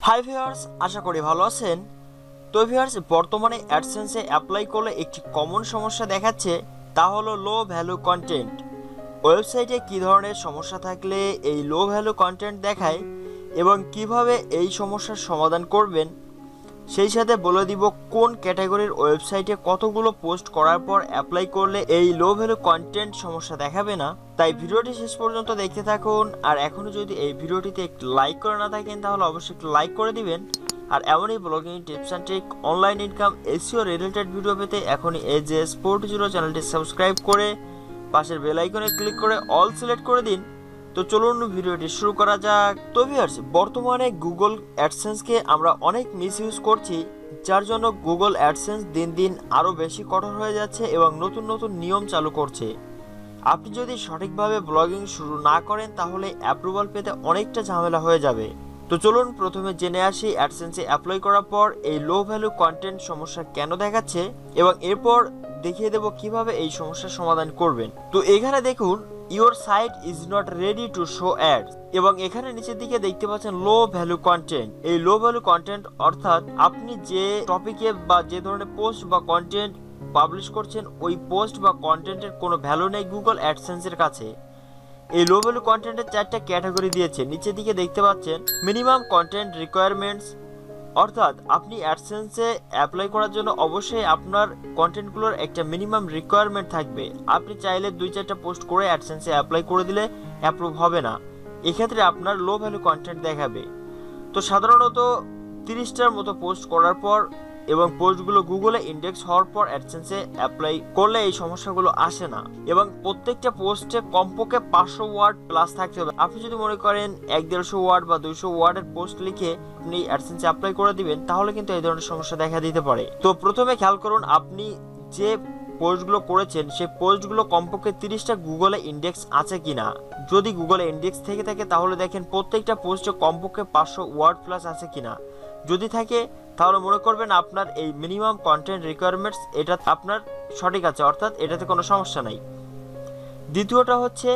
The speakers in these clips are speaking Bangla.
হাই ভিউয়ার্স, আশা করি ভালো আছেন। তো ভিউয়ার্স, বর্তমানে অ্যাডসেন্সে অ্যাপ্লাই করলে একটি কমন সমস্যা দেখাচ্ছে, তা হলো লো ভ্যালু কন্টেন্ট। ওয়েবসাইটে কী ধরনের সমস্যা থাকলে এই লো ভ্যালু কন্টেন্ট দেখায় এবং কিভাবে এই সমস্যার সমাধান করবেন, সেই সাথে বলে দিব কোন ক্যাটাগরির ওয়েবসাইটে কতগুলো পোস্ট করার পর অ্যাপ্লাই করলে এই লো ভ্যালু কন্টেন্ট সমস্যা দেখাবে না। তাই ভিডিওটি শেষ পর্যন্ত দেখতে থাকুন। আর এখনও যদি এই ভিডিওটিতে একটু লাইক করে না থাকেন তাহলে অবশ্যই একটু লাইক করে দিবেন। আর এমনই blogging tips and trick, online income, SEO related video পেতে এখনই AJ40 চ্যানেলটি সাবস্ক্রাইব করে পাশের বেল আইকনে ক্লিক করে অল সিলেক্ট করে দিন। তো চলুন ভিডিওটি শুরু করা যাক। তো ভিউয়ার্স, বর্তমানে গুগল অ্যাডসেন্সকে আমরা অনেক মিসইউজ করছি, যার জন্য গুগল অ্যাডসেন্স দিন দিন আরও বেশি কঠোর হয়ে যাচ্ছে এবং নতুন নতুন নিয়ম চালু করছে। আপনি যদি সঠিকভাবে ব্লগিং শুরু না করেন তাহলে অ্যাপ্রুভাল পেতে অনেকটা ঝামেলা হয়ে যাবে। তো চলুন প্রথমে জেনে আসি অ্যাডসেন্সে অ্যাপ্লাই করার পর এই লো ভ্যালু কন্টেন্ট সমস্যা কেন দেখাচ্ছে এবং এরপর দেখিয়ে দেব কিভাবে এই সমস্যার সমাধান করবেন। তো এখানে দেখুন, your site is not ready to show ads, এবং এখানে নিচের দিকে দেখতে পাচ্ছেন লো ভ্যালু কন্টেন্ট। এই লো ভ্যালু কন্টেন্ট অর্থাৎ আপনি যে টপিকে বা যে ধরনের পোস্ট বা কন্টেন্ট পাবলিশ করছেন ওই পোস্ট বা কন্টেন্টের কোনো ভ্যালু নেই গুগল অ্যাডসেন্সের কাছে। এই লো ভ্যালু কন্টেন্টের 4টা ক্যাটাগরি দিয়েছে। নিচের দিকে দেখতে পাচ্ছেন মিনিমাম কন্টেন্ট রিকোয়ারমেন্টস, অর্থাৎ আপনি অ্যাডসেন্সে অ্যাপ্লাই করার জন্য অবশ্যই আপনার কন্টেন্টগুলোর একটা মিনিমাম রিকোয়ারমেন্ট থাকবে। আপনি চাইলে 2-4টা পোস্ট করে অ্যাডসেন্সে অ্যাপ্লাই করে দিলে অ্যাপ্রুভ হবে না, এক্ষেত্রে আপনার লো ভ্যালু কন্টেন্ট দেখাবে। তো সাধারণত 30টার মতো পোস্ট করার পর এবং পোস্টগুলো গুগলে ইন্ডেক্স হওয়ার পর অ্যাডসেন্সে অ্যাপ্লাই করলে এই সমস্যাগুলো আসে না। এবং প্রত্যেকটা পোস্টে কমপক্ষে 500 ওয়ার্ড প্লাস থাকতে হবে। আপনি যদি মনে করেন 150 ওয়ার্ড বা 200 ওয়ার্ডের পোস্ট লিখে আপনি অ্যাডসেন্সে অ্যাপ্লাই করে দিবেন, তাহলে কিন্তু এই ধরনের সমস্যা দেখা দিতে পারে। তো প্রথমে খেয়াল করুন, আপনি যে পোস্টগুলো করেছেন সেই পোস্টগুলো কমপক্ষে 30টা গুগলে ইন্ডেক্স আছে কিনা। যদি গুগলে ইন্ডেক্স থেকে থাকে তাহলে দেখেন প্রত্যেকটা পোস্টে কমপক্ষে 500 ওয়ার্ড প্লাস আছে কিনা। যদি থাকে তাহলে মনে করবেন আপনার এই মিনিমাম কন্টেন্ট রিকোয়ারমেন্টস এটা আপনার সঠিক আছে, অর্থাৎ এটাতে কোনো সমস্যা নাই। দ্বিতীয়টা হচ্ছে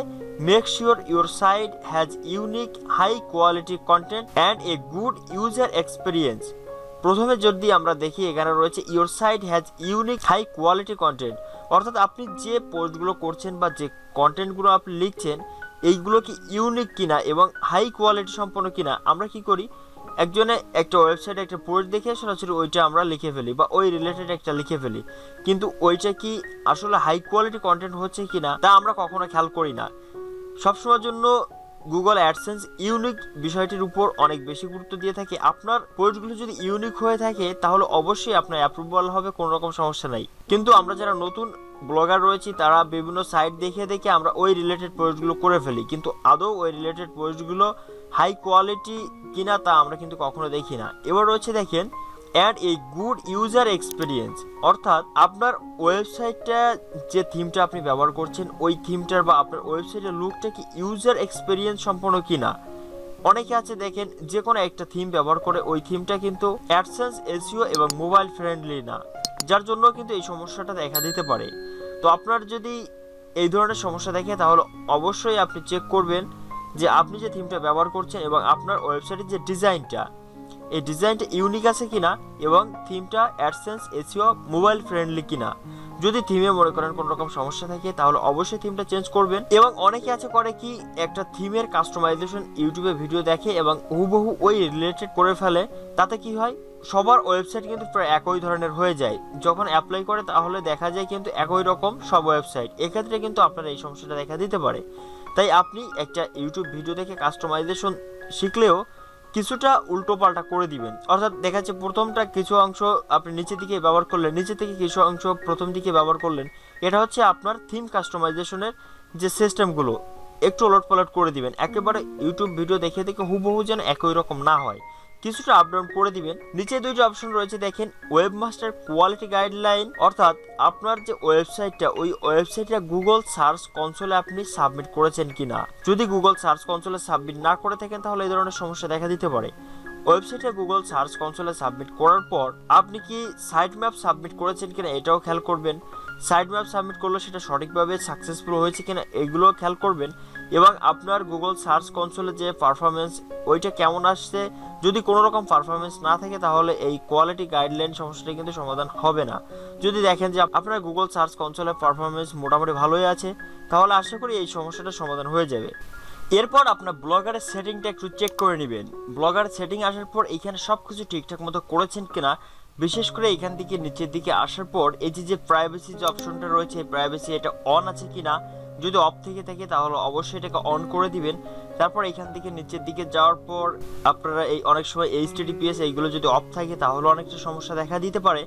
make sure your site has unique high quality content and a good user experience. প্রথমে যদি আমরা দেখি, এখানে রয়েছে your site has unique high quality content, অর্থাৎ আপনি যে পোস্টগুলো করছেন বা যে কন্টেন্টগুলো আপনি লিখছেন এইগুলো কি ইউনিক কিনা এবং হাই কোয়ালিটি সম্পন্ন কিনা। আমরা কি করি, একজনে একটা ওয়েবসাইটে একটা পোস্ট দেখে সরাসরি ওইটা আমরা লিখে ফেলি বা ওই রিলেটেড একটা লিখে ফেলি, কিন্তু ওইটা কি আসলে হাই কোয়ালিটি কন্টেন্ট হচ্ছে কিনা তা আমরা কখনো খেয়াল করি না। সবসময়ের জন্য গুগল অ্যাডসেন্স ইউনিক বিষয়টির উপর অনেক বেশি গুরুত্ব দিয়ে থাকে। আপনার পোস্টগুলো যদি ইউনিক হয়ে থাকে তাহলে অবশ্যই আপনার অ্যাপ্রুভাল হবে, কোনো রকম সমস্যা নাই। কিন্তু আমরা যারা নতুন ব্লগার রয়েছি তারা বিভিন্ন সাইট দেখে দেখে আমরা ওই রিলেটেড পোস্টগুলো করে ফেলি, কিন্তু আদৌ ওই রিলেটেড পোস্টগুলো হাই কোয়ালিটি কিনা তা আমরা কিন্তু কখনো দেখি না। এবার রয়েছে দেখেন and a good user experience, অর্থাৎ আপনার ওয়েবসাইটটা যে থিমটা আপনি ব্যবহার করছেন ওই থিমটার বা আপনার ওয়েবসাইটের লুকটা কি ইউজার এক্সপিরিয়েন্স সম্পন্ন কিনা। অনেকে আছে দেখেন যে কোনো একটা থিম ব্যবহার করে ওই থিমটা কিন্তু অ্যাডসেন্স, এসইও এবং মোবাইল ফ্রেন্ডলি না, যার জন্য কিন্তু এই সমস্যাটা দেখা দিতে পারে। তো আপনার যদি এই ধরনের সমস্যা দেখে তাহলে অবশ্যই আপনি চেক করবেন যে আপনি যে থিমটা ব্যবহার করছেন এবং আপনার ওয়েবসাইটের যে ডিজাইনটা এই ডিজাইনটা ইউনিক আছে কিনা এবং থিমটা অ্যাডসেন্স, এসইও, মোবাইল ফ্রেন্ডলি কিনা। যদি থিমে মনে করেন কোনো রকম সমস্যা থাকে তাহলে অবশ্যই থিমটা চেঞ্জ করবেন। এবং অনেকে আছে করে কি, একটা থিমের কাস্টমাইজেশন ইউটিউবে ভিডিও দেখে এবং হুবহু ওই রিলেটেড করে ফেলে। তাতে কি হয়, সবার ওয়েবসাইট কিন্তু প্রায় একই ধরনের হয়ে যায়। যখন অ্যাপ্লাই করে তাহলে দেখা যায় কিন্তু একই রকম সব ওয়েবসাইট, এক্ষেত্রে কিন্তু আপনার এই সমস্যাটা দেখা দিতে পারে। তাই আপনি একটা ইউটিউব ভিডিও দেখে কাস্টমাইজেশন শিখলেও কিছুটা উল্টো পাল্টা করে দিবেন। অর্থাৎ দেখা যাচ্ছে প্রথমটা কিছু অংশ আপনি নিচের দিকে ব্যবহার করলেন, নিচে থেকে কিছু অংশ প্রথম দিকে ব্যবহার করলেন। এটা হচ্ছে আপনার থিম কাস্টমাইজেশনের যে সিস্টেমগুলো একটু ওলটপালট করে দিবেন। একেবারে ইউটিউব ভিডিও দেখে দেখে হুবহু যেন একই রকম না হয়, কিছুটা আপ ডাউন করে দিবেন। নিচে 2টা অপশন রয়েছে দেখেন, ওয়েবমাস্টার কোয়ালিটি গাইডলাইন, অর্থাৎ আপনার যে ওয়েবসাইটটা ওই ওয়েবসাইটটা গুগল সার্চ কনসোলে আপনি সাবমিট করেছেন কিনা। যদি গুগল সার্চ কনসোলে সাবমিট না করে থাকেন তাহলে এই ধরনের সমস্যা দেখা দিতে পারে। ওয়েবসাইটে গুগল সার্চ কনসোলে সাবমিট করার পর আপনি কি সাইট ম্যাপ সাবমিট করেছেন কিনা এটাও খেয়াল করবেন। সাইড ম্যাপ সাবমিট করলে সেটা সঠিকভাবে সাকসেসফুল হয়েছে কিনা এগুলো খেয়াল করবেন। এবং আপনার গুগল সার্চ কনসোলে যে পারফরমেন্স ওইটা কেমন আসছে, যদি কোনো রকম পারফরমেন্স না থাকে তাহলে এই কোয়ালিটি গাইডলাইন সমস্যাটা কিন্তু সমাধান হবে না। যদি দেখেন যে আপনার গুগল সার্চ কনসোলের পারফরমেন্স মোটামুটি ভালোই আছে, তাহলে আশা করি এই সমস্যাটা সমাধান হয়ে যাবে। এরপর আপনার ব্লগারের সেটিংটা একটু চেক করে নেবেন। ব্লগার সেটিং আসার পর এইখানে সব কিছু ঠিকঠাক মতো করেছেন কিনা, বিশেষ করে এখান থেকে নিচের দিকে আসার পর এই যে প্রাইভেসি যে অপশনটা রয়েছে, প্রাইভেসি এটা অন আছে কিনা, যদি অফ থেকে থাকে তাহলে অবশ্যই এটাকে অন করে দিবেন। তারপর এখান থেকে নিচের দিকে যাওয়ার পর আপনারা এই অনেক সময় HTTPS এইগুলো যদি অফ থাকে তাহলে অনেকটা সমস্যা দেখা দিতে পারে।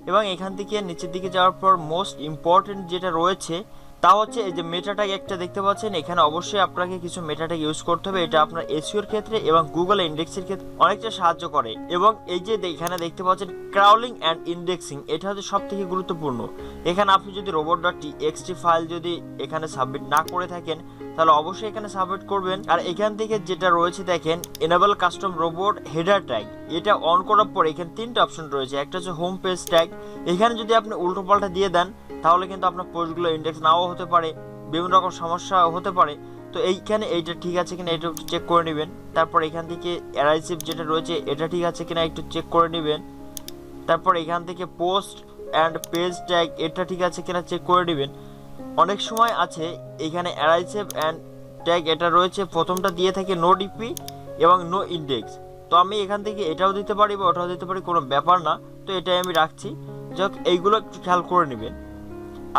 এবং এখান থেকে নিচের দিকে যাওয়ার পর মোস্ট ইম্পর্টেন্ট যেটা রয়েছে তা হচ্ছে এই যে মেটা ট্যাগ একটা দেখতে পাচ্ছেন, এখানে অবশ্যই আপনাকে কিছু মেটা ট্যাগ ইউজ করতে হবে। এটা আপনার এসইওর ক্ষেত্রে এবং গুগল ইন্ডেক্সের ক্ষেত্রে অনেকটা সাহায্য করে। এবং এই যে এখানে দেখতে পাচ্ছেন ক্রাউলিং অ্যান্ড ইন্ডেক্সিং, এটা হচ্ছে সব থেকে গুরুত্বপূর্ণ। এখানে আপনি যদি robot.txt ফাইল যদি এখানে সাবমিট না করে থাকেন তাহলে অবশ্যই এখানে সাবমিট করবেন। আর এখান থেকে যেটা রয়েছে দেখেন enable custom robot header tag, এটা অন করার পর এখানে তিনটা অপশন রয়েছে। একটা হচ্ছে হোম পেজ ট্যাগ, এখানে যদি আপনি উল্টো পাল্টা দিয়ে দেন তাহলে কিন্তু আপনার পোস্টগুলো ইন্ডেক্স নাও হতে পারে, বিভিন্ন রকম সমস্যা হতে পারে। তো এইখানে এইটা ঠিক আছে কিনা এটা একটু চেক করে নেবেন। তারপর এখান থেকে অ্যারাইসিভ যেটা রয়েছে এটা ঠিক আছে কিনা একটু চেক করে নেবেন। তারপর এখান থেকে পোস্ট অ্যান্ড পেজ ট্যাগ এটা ঠিক আছে কিনা চেক করে নেবেন। অনেক সময় আছে এখানে অ্যারাইসিভ অ্যান্ড ট্যাগ এটা রয়েছে, প্রথমটা দিয়ে থাকে নো ডিপি এবং নো ইন্ডেক্স। তো আমি এখান থেকে এটাও দিতে পারি বা ওটাও দিতে পারি, কোনো ব্যাপার না। তো এটাই আমি রাখছি, যাক এইগুলো একটু খেয়াল করে নেবেন।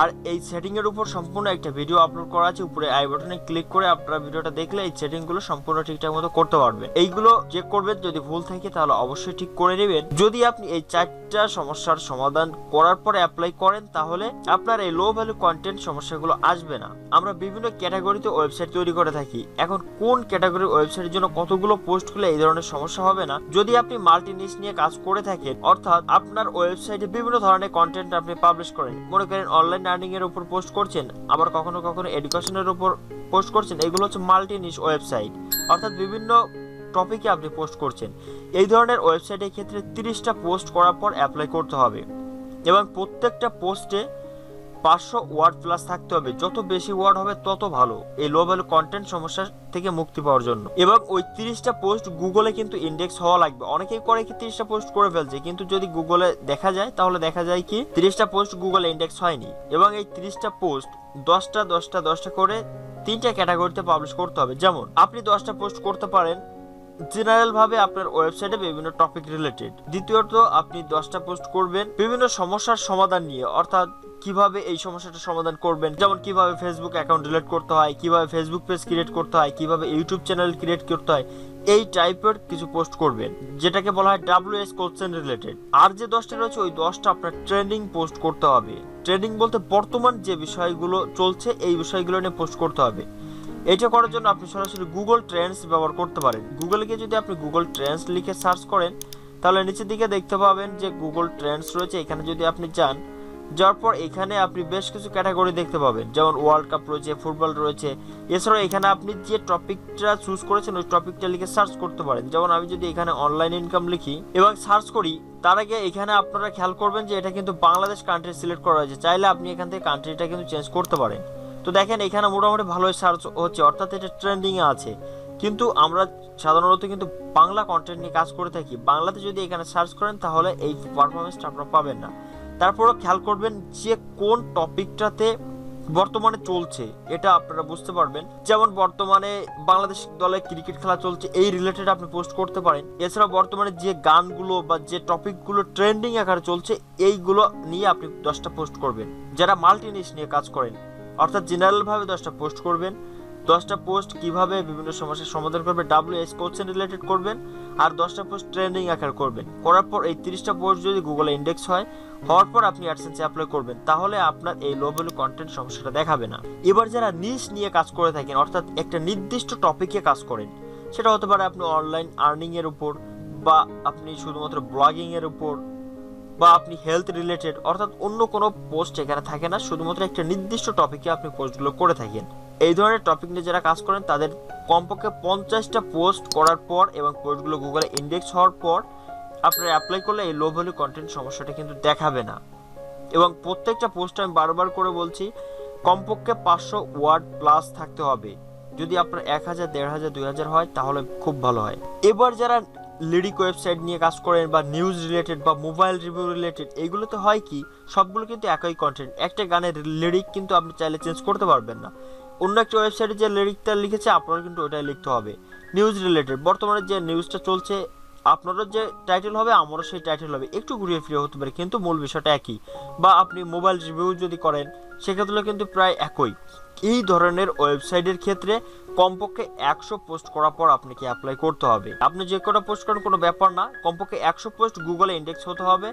আর এই সেটিংয়ের উপর সম্পূর্ণ একটা ভিডিও আপলোড করা আছে, উপরে আই বাটনে ক্লিক করে আপনারা ভিডিওটা দেখলে এই সেটিংগুলো সম্পূর্ণ ঠিকঠাক মতো করতে পারবেন। এইগুলো চেক করবেন, যদি ভুল থাকে তাহলে অবশ্যই ঠিক করে নেবেন। যদি আপনি এই 4টা সমস্যার সমাধান করার পরে অ্যাপ্লাই করেন তাহলে আপনার এই লো ভ্যালু কন্টেন্ট সমস্যাগুলো আসবে না। আমরা বিভিন্ন ক্যাটাগরিতে ওয়েবসাইট তৈরি করে থাকি, এখন কোন ক্যাটাগরির ওয়েবসাইটের জন্য কতগুলো পোস্ট খুলে এই ধরনের সমস্যা হবে না। যদি আপনি মাল্টি নিশ নিয়ে কাজ করে থাকেন, অর্থাৎ আপনার ওয়েবসাইটে বিভিন্ন ধরনের কন্টেন্ট আপনি পাবলিশ করেন, মনে করেন অনলাইন আর্নিং এর উপর পোস্ট করছেন, আবার কখনো কখনো এডুকেশনের উপর পোস্ট করছেন, এগুলো হচ্ছে মাল্টি নিশ ওয়েবসাইট, অর্থাৎ বিভিন্ন টপিকে আপনি পোস্ট করছেন। এই ধরনের ওয়েবসাইটের ক্ষেত্রে 30টা পোস্ট করার পর অ্যাপ্লাই করতে হবে এবং প্রত্যেকটা পোস্টে 500 ওয়ার্ড প্লাস থাকতে হবে। যত বেশি ওয়ার্ড হবে তত ভালো এই লো ভ্যালু কন্টেন্ট সমস্যা থেকে মুক্তি পাওয়ার জন্য। এবং ওই 30টা পোস্ট গুগলে কিন্তু ইন্ডেক্স হওয়া লাগবে। অনেকেই করে কি 30টা পোস্ট করে ফেলছে, কিন্তু যদি গুগলে দেখা যায় তাহলে দেখা যায় কি 30টা পোস্ট গুগলে ইন্ডেক্স হয়নি। এবং এই 30টা পোস্ট 10টা করে 3টা ক্যাটাগরিতে পাবলিশ করতে হবে। যেমন আপনি 10টা পোস্ট করতে পারেন জেনারেল ভাবে আপনার ওয়েবসাইটে বিভিন্ন টপিক রিলেটেড। দ্বিতীয়ত আপনি 10টা পোস্ট করবেন বিভিন্ন সমস্যার সমাধান নিয়ে, অর্থাৎ কিভাবে এই সমস্যাটা সমাধান করবেন, যেমন কিভাবে ফেসবুক অ্যাকাউন্ট ডিলিট করতে হয়, কিভাবে ফেসবুক পেজ ক্রিয়েট করতে হয়, কিভাবে ইউটিউব চ্যানেল ক্রিয়েট করতে হয়, এই টাইপের কিছু পোস্ট করবেন যেটাকে বলা হয় WS কোশ্চেন রিলেটেড। আর যে 10টা রয়েছে ওই 10টা আপনার ট্রেন্ডিং পোস্ট করতে হবে। ট্রেন্ডিং বলতে বর্তমান যে বিষয়গুলো চলছে এই বিষয়গুলো নিয়ে পোস্ট করতে হবে। এটা করার জন্য আপনি সরাসরি গুগল ট্রেন্ডস ব্যবহার করতে পারেন। গুগলে গিয়ে যদি আপনি গুগল ট্রেন্ডস লিখে সার্চ করেন তাহলে নিচের দিকে দেখতে পাবেন যে গুগল ট্রেন্ডস রয়েছে। এখানে যদি আপনি যান, যাওয়ার পর এখানে আপনি বেশ কিছু ক্যাটাগরি দেখতে পাবেন, যেমন ওয়ার্ল্ড কাপ রয়েছে, ফুটবল রয়েছে। এছাড়াও এখানে আপনি যে টপিকটা চুজ করেছেন ওই টপিকটা লিখে সার্চ করতে পারেন। যেমন আমি যদি এখানে অনলাইন ইনকাম লিখি এবং সার্চ করি, তার আগে এখানে আপনারা খেয়াল করবেন যে এটা কিন্তু বাংলাদেশ কান্ট্রি সিলেক্ট করা হয়েছে। চাইলে আপনি এখান থেকে কান্ট্রিটা কিন্তু চেঞ্জ করতে পারেন। তো দেখেন এখানে মোটামুটি ভালোই সার্চ হচ্ছে, অর্থাৎ এটা ট্রেন্ডিংয়ে আছে। কিন্তু আমরা সাধারণত কিন্তু বাংলা কন্টেন্ট নিয়ে কাজ করে থাকি। বাংলাতে যদি এখানে সার্চ করেন তাহলে এই পারফরমেন্সটা আপনারা পাবেন না। তারপরও খেয়াল করবেন যে কোন টপিকটাতে বর্তমানে চলছে এটা আপনারা বুঝতে পারবেন। যেমন বর্তমানে বাংলাদেশ দলে ক্রিকেট খেলা চলছে, এই রিলেটেড আপনি পোস্ট করতে পারেন। এছাড়াও বর্তমানে যে গানগুলো বা যে টপিকগুলো ট্রেন্ডিং আকারে চলছে এইগুলো নিয়ে আপনি 10টা পোস্ট করবেন। যারা মাল্টি নিশ নিয়ে কাজ করেন, অর্থাৎ জেনারেল ভাবে 10টা পোস্ট করবেন। 10টা পোস্ট কিভাবে বিভিন্ন সমস্যার সমাধান করবে WS কোশ্চেন রিলেটেড করবেন, আর 10টা পোস্ট ট্রেন্ডিং আকারে করবেন। করার পর এই 30টা পোস্ট যদি গুগলে ইন্ডেক্স হওয়ার পর আপনি অ্যাডসেন্সে অ্যাপ্লাই করবেন, তাহলে আপনার এই লো ভ্যালু কন্টেন্ট সমস্যাটা দেখাবে না। এবার যারা নিশ নিয়ে কাজ করে থাকেন, অর্থাৎ একটা নির্দিষ্ট টপিকে কাজ করেন, সেটা হতে পারে আপনি অনলাইন আর্নিং এর উপর, বা আপনি শুধুমাত্র ব্লগিং এর উপর, বা আপনি হেলথ রিলেটেড, অর্থাৎ অন্য কোনো পোস্ট এখানে থাকে না, শুধুমাত্র একটা নির্দিষ্ট টপিকে আপনি পোস্টগুলো করে থাকেন। এই ধরনের টপিক নিয়ে যারা কাজ করেন তাদের কমপক্ষে 50টা পোস্ট করার পর এবং পোস্টগুলো গুগলে ইন্ডেক্স হওয়ার পর আপনারা অ্যাপ্লাই করলে এই লো ভ্যালু কন্টেন্ট সমস্যাটা কিন্তু দেখাবে না। এবং প্রত্যেকটা পোস্ট আমি বারবার করে বলছি কমপক্ষে 500 ওয়ার্ড প্লাস থাকতে হবে। যদি আপনার 1000, 1500, 2000 হয় তাহলে খুব ভালো হয়। এবার যারা লিরিক ওয়েবসাইট নিয়ে কাজ করেন বা নিউজ রিলেটেড বা মোবাইল রিভিউ রিলেটেড, এইগুলোতে হয় কি সবগুলো কিন্তু একই কন্টেন্ট। একটা গানের লিরিক কিন্তু আপনি চাইলে চেঞ্জ করতে পারবেন না। অন্য একটা ওয়েবসাইটে যে লিরিকটা লিখেছে আপনারা কিন্তু ওটাই লিখতে হবে। নিউজ রিলেটেড বর্তমানে যে নিউজটা চলছে আপনারও যে টাইটেল হবে আমারও সেই টাইটেল হবে, একটু ঘুরিয়ে ফিরে হতে পারে কিন্তু মূল বিষয়টা একই। বা আপনি মোবাইল রিভিউ যদি করেন সেক্ষেত্রে কিন্তু প্রায় একই। এই ধরনের ওয়েবসাইটের ক্ষেত্রে কমপক্ষে 100 পোস্ট করার পর আপনাকে অ্যাপ্লাই করতে হবে। আপনি যে কটা পোস্ট করেন কোনো ব্যাপার না, কমপক্ষে 100 পোস্ট গুগলে ইন্ডেক্স হতে হবে।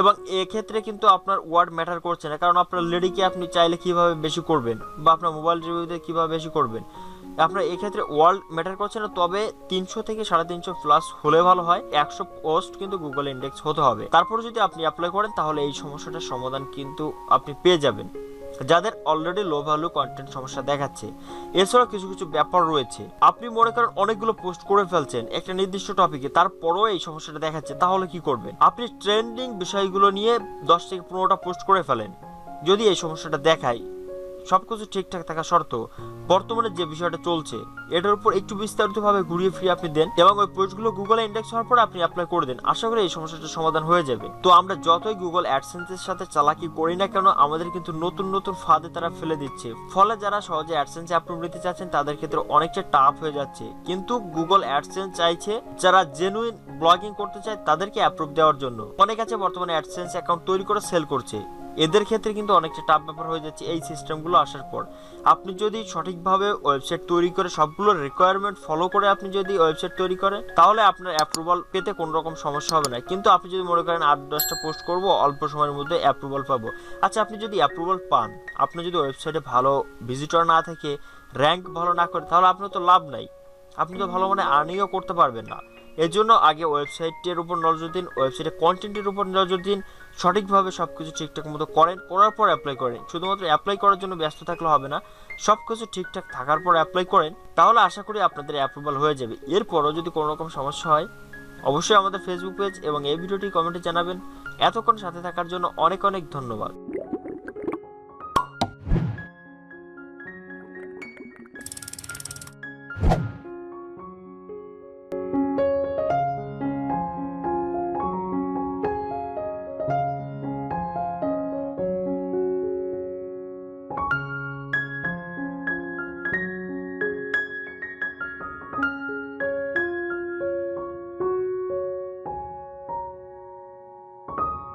এবং এক্ষেত্রে কিন্তু আপনার ওয়ার্ড ম্যাটার করছে না, কারণ আপনার লিরিকে আপনি চাইলে কিভাবে বেশি করবেন বা আপনার মোবাইল রিভিউতে কিভাবে বেশি করবেন, আপনার এক্ষেত্রে ওয়ার্ড ম্যাটার করছে না। তবে 300 থেকে 350 প্লাস হলে ভালো হয়। 100 পোস্ট কিন্তু গুগল ইন্ডেক্স হতে হবে। তারপর যদি আপনি অ্যাপ্লাই করেন তাহলে এই সমস্যাটার সমাধান কিন্তু আপনি পেয়ে যাবেন, যাদের অলরেডি লো ভ্যালু কন্টেন্ট সমস্যা দেখাচ্ছে। এছাড়াও কিছু কিছু ব্যাপার রয়েছে, আপনি মনে করেন অনেকগুলো পোস্ট করে ফেলছেন একটা নির্দিষ্ট টপিকে, তারপরও এই সমস্যাটা দেখাচ্ছে, তাহলে কি করবেন? আপনি ট্রেন্ডিং বিষয়গুলো নিয়ে 10 থেকে 15টা পোস্ট করে ফেলেন। যদি এই সমস্যাটা দেখায়, সবকিছু ঠিকঠাক থাকা সত্ত্বেও বর্তমানে যে বিষয়টা চলছে এটার উপর একটু বিস্তারিতভাবে ঘুরিয়ে ফিরিয়ে আপনি দেন এবং ওই পোস্টগুলো গুগলে ইন্ডেক্স হওয়ার পর আপনি অ্যাপ্লাই করে দেন, আশা করি এই সমস্যাটার সমাধান হয়ে যাবে। তো আমরা যতই গুগল অ্যাডসেন্সের সাথে চালাকি করি না কেন, আমাদের কিন্তু নতুন নতুন ফাঁদে তারা ফেলে দিচ্ছে। ফলে যারা সহজে অ্যাডসেন্স অ্যাপ্রুভ নিতে চাচ্ছেন তাদের ক্ষেত্রে অনেকটা টাফ হয়ে যাচ্ছে। কিন্তু গুগল অ্যাডসেন্স চাইছে যারা জেনুইন ব্লগিং করতে চায় তাদেরকে অ্যাপ্রুভ দেওয়ার জন্য। অনেক আছে বর্তমানে অ্যাডসেন্স অ্যাকাউন্ট তৈরি করে সেল করছে, এদের ক্ষেত্রে কিন্তু অনেকটা টাফ ব্যাপার হয়ে যাচ্ছে এই সিস্টেমগুলো আসার পর। আপনি যদি সঠিকভাবে ওয়েবসাইট তৈরি করে সবগুলো রিকোয়ারমেন্ট ফলো করে আপনি যদি ওয়েবসাইট তৈরি করেন তাহলে আপনার অ্যাপ্রুভাল পেতে কোনো রকম সমস্যা হবে না। কিন্তু আপনি যদি মনে করেন 8-10টা পোস্ট করব অল্প সময়ের মধ্যে অ্যাপ্রুভাল পাবো, আচ্ছা আপনি যদি অ্যাপ্রুভাল পান, আপনি যদি ওয়েবসাইটে ভালো ভিজিটর না থাকে, র্যাঙ্ক ভালো না করে, তাহলে আপনার তো লাভ নাই, আপনি তো ভালো মানে আর্নিংও করতে পারবেন না। এর জন্য আগে ওয়েবসাইটের উপর নজর দিন, ওয়েবসাইটের কন্টেন্টের উপর নজর দিন, সঠিকভাবে সব কিছু ঠিকঠাক মতো করেন, করার পর অ্যাপ্লাই করেন। শুধুমাত্র অ্যাপ্লাই করার জন্য ব্যস্ত থাকলে হবে না, সব কিছু ঠিকঠাক থাকার পর অ্যাপ্লাই করেন, তাহলে আশা করি আপনাদের অ্যাপ্রুভাল হয়ে যাবে। এরপরও যদি কোনো রকম সমস্যা হয় অবশ্যই আমাদের ফেসবুক পেজ এবং এই ভিডিওটি কমেন্টে জানাবেন। এতক্ষণ সাথে থাকার জন্য অনেক অনেক ধন্যবাদ।